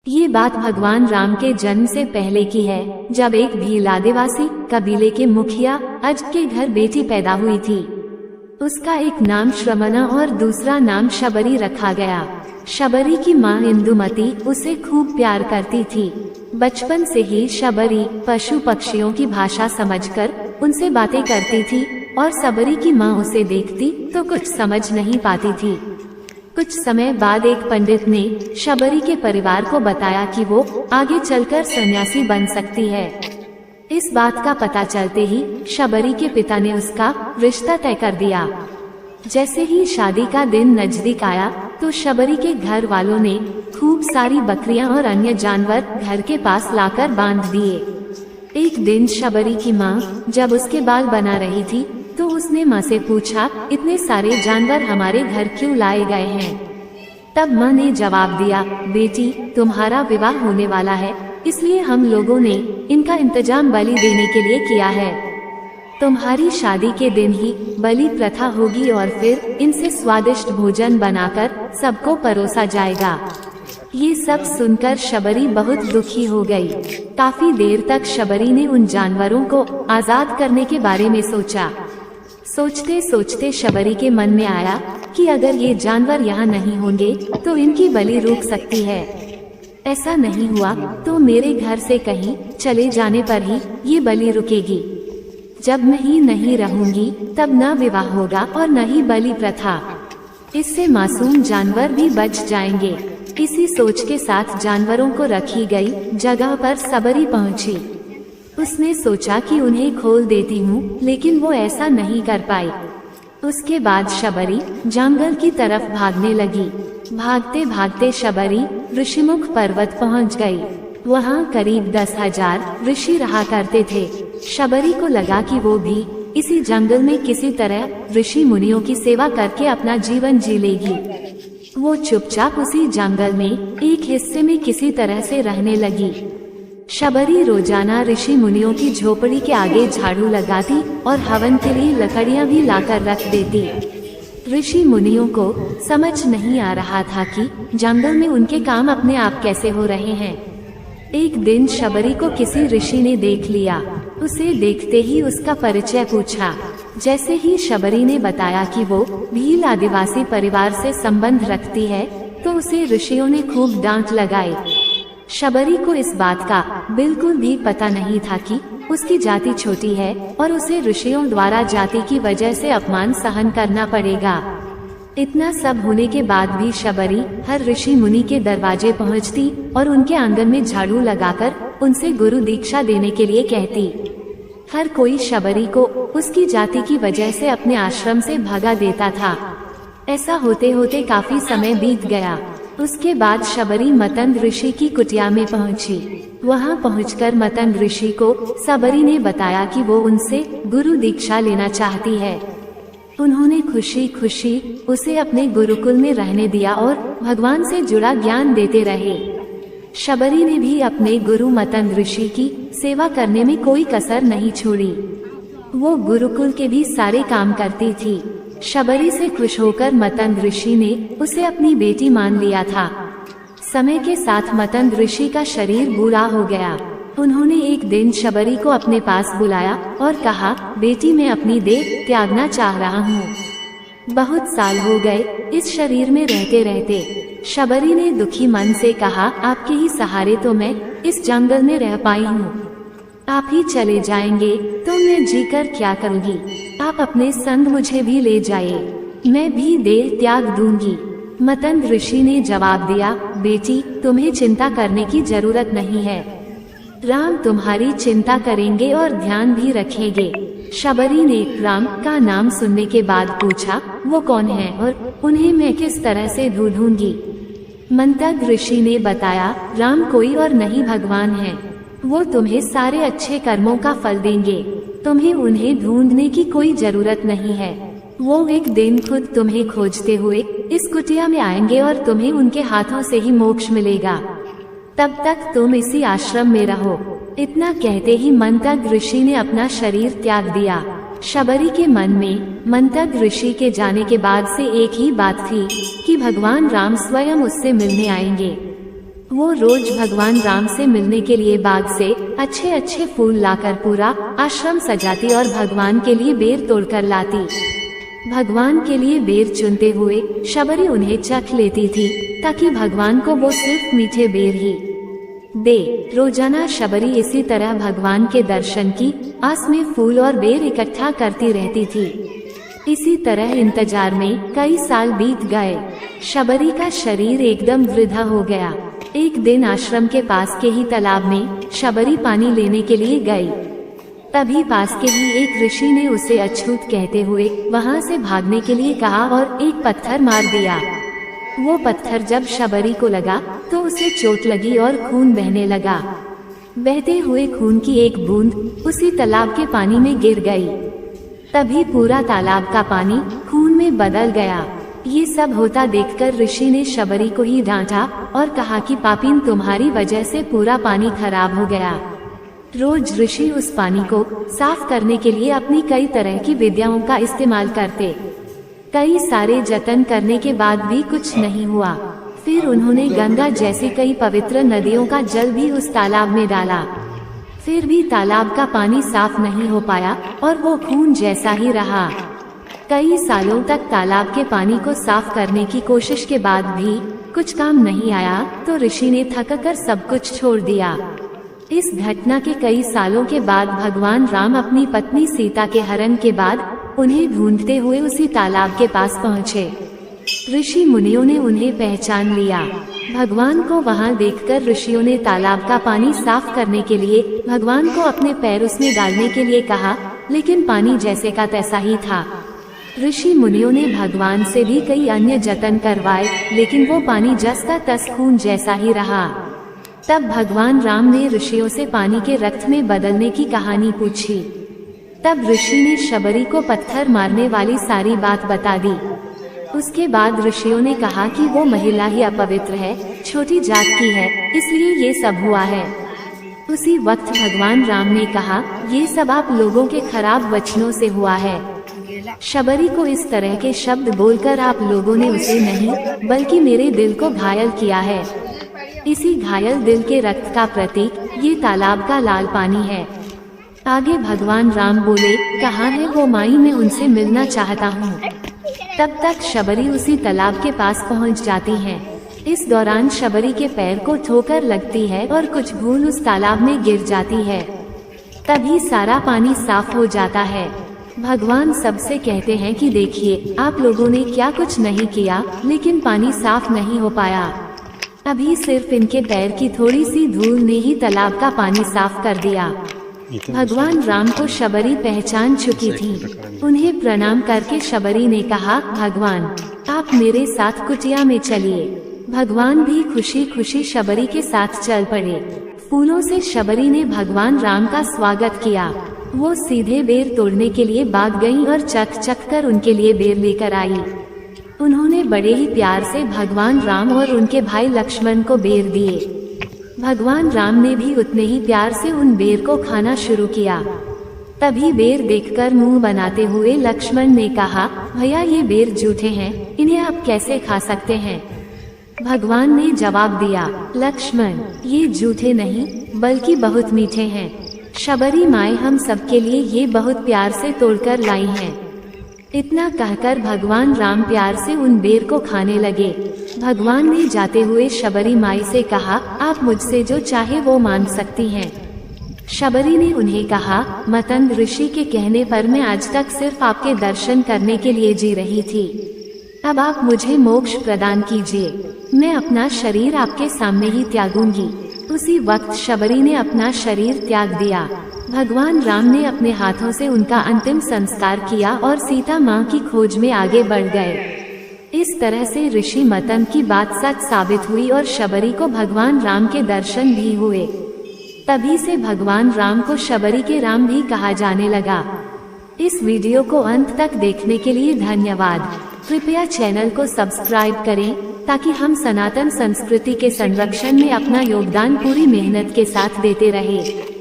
ये बात भगवान राम के जन्म से पहले की है, जब एक भील आदिवासी कबीले के मुखिया अज के घर बेटी पैदा हुई थी। उसका एक नाम श्रमना और दूसरा नाम शबरी रखा गया। शबरी की माँ इंदुमती उसे खूब प्यार करती थी। बचपन से ही शबरी पशु पक्षियों की भाषा समझकर उनसे बातें करती थी और शबरी की माँ उसे देखती तो कुछ समझ नहीं पाती थी। कुछ समय बाद एक पंडित ने शबरी के परिवार को बताया कि वो आगे चलकर सन्यासी बन सकती है। इस बात का पता चलते ही शबरी के पिता ने उसका रिश्ता तय कर दिया। जैसे ही शादी का दिन नजदीक आया तो शबरी के घर वालों ने खूब सारी बकरियां और अन्य जानवर घर के पास लाकर बांध दिए। एक दिन शबरी की माँ जब उसके बाल बना रही थी तो उसने माँ से पूछा, इतने सारे जानवर हमारे घर क्यों लाए गए हैं? तब माँ ने जवाब दिया, बेटी तुम्हारा विवाह होने वाला है, इसलिए हम लोगों ने इनका इंतजाम बलि देने के लिए किया है। तुम्हारी शादी के दिन ही बलि प्रथा होगी और फिर इनसे स्वादिष्ट भोजन बनाकर सबको परोसा जाएगा। ये सब सुनकर शबरी बहुत दुखी हो गई। काफी देर तक शबरी ने उन जानवरों को आजाद करने के बारे में सोचा। सोचते सोचते शबरी के मन में आया कि अगर ये जानवर यहाँ नहीं होंगे तो इनकी बलि रुक सकती है। ऐसा नहीं हुआ तो मेरे घर से कहीं चले जाने पर ही ये बलि रुकेगी। जब मैं नहीं रहूंगी तब न विवाह होगा और न ही बलि प्रथा। इससे मासूम जानवर भी बच जाएंगे। इसी सोच के साथ जानवरों को रखी गई जगह पर शबरी पहुंची। उसने सोचा कि उन्हें खोल देती हूँ, लेकिन वो ऐसा नहीं कर पाई। उसके बाद शबरी जंगल की तरफ भागने लगी। भागते भागते शबरी ऋषिमुख पर्वत पहुँच गई। वहाँ करीब 10,000 ऋषि रहा करते थे। शबरी को लगा कि वो भी इसी जंगल में किसी तरह ऋषि मुनियों की सेवा करके अपना जीवन जी लेगी। वो चुपचाप उसी जंगल में एक हिस्से में किसी तरह से रहने लगी। शबरी रोजाना ऋषि मुनियों की झोपड़ी के आगे झाड़ू लगाती और हवन के लिए लकड़ियां भी लाकर रख देती। ऋषि मुनियों को समझ नहीं आ रहा था कि जंगल में उनके काम अपने आप कैसे हो रहे हैं। एक दिन शबरी को किसी ऋषि ने देख लिया। उसे देखते ही उसका परिचय पूछा। जैसे ही शबरी ने बताया कि वो भील आदिवासी परिवार से संबंध रखती है तो उसे ऋषियों ने खूब डांट लगाई। शबरी को इस बात का बिल्कुल भी पता नहीं था कि उसकी जाति छोटी है और उसे ऋषियों द्वारा जाति की वजह से अपमान सहन करना पड़ेगा। इतना सब होने के बाद भी शबरी हर ऋषि मुनि के दरवाजे पहुंचती और उनके आंगन में झाड़ू लगाकर उनसे गुरु दीक्षा देने के लिए कहती। हर कोई शबरी को उसकी जाति की वजह से अपने आश्रम से भगा देता था। ऐसा होते होते काफी समय बीत गया। उसके बाद शबरी मतंग ऋषि की कुटिया में पहुंची। वहां पहुंचकर मतंग ऋषि को शबरी ने बताया कि वो उनसे गुरु दीक्षा लेना चाहती है। उन्होंने खुशी खुशी उसे अपने गुरुकुल में रहने दिया और भगवान से जुड़ा ज्ञान देते रहे। शबरी ने भी अपने गुरु मतंग ऋषि की सेवा करने में कोई कसर नहीं छोड़ी। वो गुरुकुल के भी सारे काम करती थी। शबरी से खुश होकर मतंग ऋषि ने उसे अपनी बेटी मान लिया था। समय के साथ मतंग ऋषि का शरीर बूढ़ा हो गया। उन्होंने एक दिन शबरी को अपने पास बुलाया और कहा, बेटी मैं अपनी देह त्यागना चाह रहा हूँ। बहुत साल हो गए इस शरीर में रहते रहते। शबरी ने दुखी मन से कहा, आपके ही सहारे तो मैं इस जंगल में रह पाई हूँ। आप ही चले जाएंगे तो मैं जीकर क्या करूँगी? आप अपने संग मुझे भी ले जाइए, मैं भी देह त्याग दूंगी। मतंग ऋषि ने जवाब दिया, बेटी तुम्हें चिंता करने की जरूरत नहीं है। राम तुम्हारी चिंता करेंगे और ध्यान भी रखेंगे। शबरी ने राम का नाम सुनने के बाद पूछा, वो कौन है और उन्हें मैं किस तरह से ढूंढूंगी? मतंग ऋषि ने बताया, राम कोई और नहीं भगवान है। वो तुम्हें सारे अच्छे कर्मों का फल देंगे। तुम्हें उन्हें ढूंढने की कोई जरूरत नहीं है। वो एक दिन खुद तुम्हें खोजते हुए इस कुटिया में आएंगे और तुम्हें उनके हाथों से ही मोक्ष मिलेगा। तब तक तुम इसी आश्रम में रहो। इतना कहते ही मतंग ऋषि ने अपना शरीर त्याग दिया। शबरी के मन में मतंग ऋषि के जाने के बाद से एक ही बात थी कि भगवान राम स्वयं उससे मिलने आएंगे। वो रोज भगवान राम से मिलने के लिए बाग से अच्छे अच्छे फूल लाकर पूरा आश्रम सजाती और भगवान के लिए बेर तोड़कर लाती। भगवान के लिए बेर चुनते हुए शबरी उन्हें चख लेती थी ताकि भगवान को वो सिर्फ मीठे बेर ही दे। रोजाना शबरी इसी तरह भगवान के दर्शन की आस में फूल और बेर इकट्ठा करती रहती थी। इसी तरह इंतजार में कई साल बीत गए। शबरी का शरीर एकदम वृद्धा हो गया। एक दिन आश्रम के पास के ही तालाब में शबरी पानी लेने के लिए गई। तभी पास के ही एक ऋषि ने उसे अछूत कहते हुए वहां से भागने के लिए कहा और एक पत्थर मार दिया। वो पत्थर जब शबरी को लगा तो उसे चोट लगी और खून बहने लगा। बहते हुए खून की एक बूंद उसी तालाब के पानी में गिर गई। तभी पूरा तालाब का पानी खून में बदल गया। ये सब होता देखकर ऋषि ने शबरी को ही डांटा और कहा कि पापीन, तुम्हारी वजह से पूरा पानी खराब हो गया। रोज ऋषि उस पानी को साफ करने के लिए अपनी कई तरह की विद्याओं का इस्तेमाल करते। कई सारे जतन करने के बाद भी कुछ नहीं हुआ। फिर उन्होंने गंगा जैसी कई पवित्र नदियों का जल भी उस तालाब में डाला। फिर भी तालाब का पानी साफ नहीं हो पाया और वो खून जैसा ही रहा। कई सालों तक तालाब के पानी को साफ करने की कोशिश के बाद भी कुछ काम नहीं आया तो ऋषि ने थककर सब कुछ छोड़ दिया। इस घटना के कई सालों के बाद भगवान राम अपनी पत्नी सीता के हरण के बाद उन्हें ढूंढते हुए उसी तालाब के पास पहुँचे। ऋषि मुनियों ने उन्हें पहचान लिया। भगवान को वहां देखकर ऋषियों ने तालाब का पानी साफ करने के लिए भगवान को अपने पैर उसमें डालने के लिए कहा, लेकिन पानी जैसे का तैसा ही था। ऋषि मुनियों ने भगवान से भी कई अन्य जतन करवाए, लेकिन वो पानी जस का तस खून जैसा ही रहा। तब भगवान राम ने ऋषियों से पानी के रक्त में बदलने की कहानी पूछी। तब ऋषि ने शबरी को पत्थर मारने वाली सारी बात बता दी। उसके बाद ऋषियों ने कहा कि वो महिला ही अपवित्र है, छोटी जात की है, इसलिए ये सब हुआ है। उसी वक्त भगवान राम ने कहा, ये सब आप लोगों के खराब वचनों से हुआ है। शबरी को इस तरह के शब्द बोलकर आप लोगों ने उसे नहीं बल्कि मेरे दिल को घायल किया है। इसी घायल दिल के रक्त का प्रतीक ये तालाब का लाल पानी है। आगे भगवान राम बोले, कहाँ है वो माई, मैं उनसे मिलना चाहता हूँ। तब तक शबरी उसी तालाब के पास पहुँच जाती है। इस दौरान शबरी के पैर को ठोकर लगती है और कुछ भूल उस तालाब में गिर जाती है। तभी सारा पानी साफ हो जाता है। भगवान सबसे कहते हैं कि देखिए, आप लोगों ने क्या कुछ नहीं किया, लेकिन पानी साफ नहीं हो पाया। अभी सिर्फ इनके पैर की थोड़ी सी धूल ने ही तालाब का पानी साफ कर दिया। भगवान राम को शबरी पहचान चुकी थी। उन्हें प्रणाम करके शबरी ने कहा, भगवान आप मेरे साथ कुटिया में चलिए। भगवान भी खुशी खुशी शबरी के साथ चल पड़े। फूलों से शबरी ने भगवान राम का स्वागत किया। वो सीधे बेर तोड़ने के लिए बाग गईं और चख कर उनके लिए बेर लेकर आई। उन्होंने बड़े ही प्यार से भगवान राम और उनके भाई लक्ष्मण को बेर दिए। भगवान राम ने भी उतने ही प्यार से उन बेर को खाना शुरू किया। तभी बेर देखकर मुंह बनाते हुए लक्ष्मण ने कहा, भैया ये बेर जूठे हैं, इन्हें आप कैसे खा सकते हैं? भगवान ने जवाब दिया, लक्ष्मण ये जूठे नहीं बल्कि बहुत मीठे हैं। शबरी माए हम सबके लिए ये बहुत प्यार से तोड़कर लाई हैं। इतना कहकर भगवान राम प्यार से उन बेर को खाने लगे। भगवान ने जाते हुए शबरी माई से कहा, आप मुझसे जो चाहे वो मांग सकती हैं। शबरी ने उन्हें कहा, मतंग ऋषि के कहने पर मैं आज तक सिर्फ आपके दर्शन करने के लिए जी रही थी। अब आप मुझे मोक्ष प्रदान कीजिए। मैं अपना शरीर आपके सामने ही त्यागूंगी। उसी वक्त शबरी ने अपना शरीर त्याग दिया। भगवान राम ने अपने हाथों से उनका अंतिम संस्कार किया और सीता माँ की खोज में आगे बढ़ गए। इस तरह से ऋषि मतंग की बात सच साबित हुई और शबरी को भगवान राम के दर्शन भी हुए। तभी से भगवान राम को शबरी के राम भी कहा जाने लगा। इस वीडियो को अंत तक देखने के लिए धन्यवाद। कृपया चैनल को सब्सक्राइब करें ताकि हम सनातन संस्कृति के संरक्षण में अपना योगदान पूरी मेहनत के साथ देते रहें।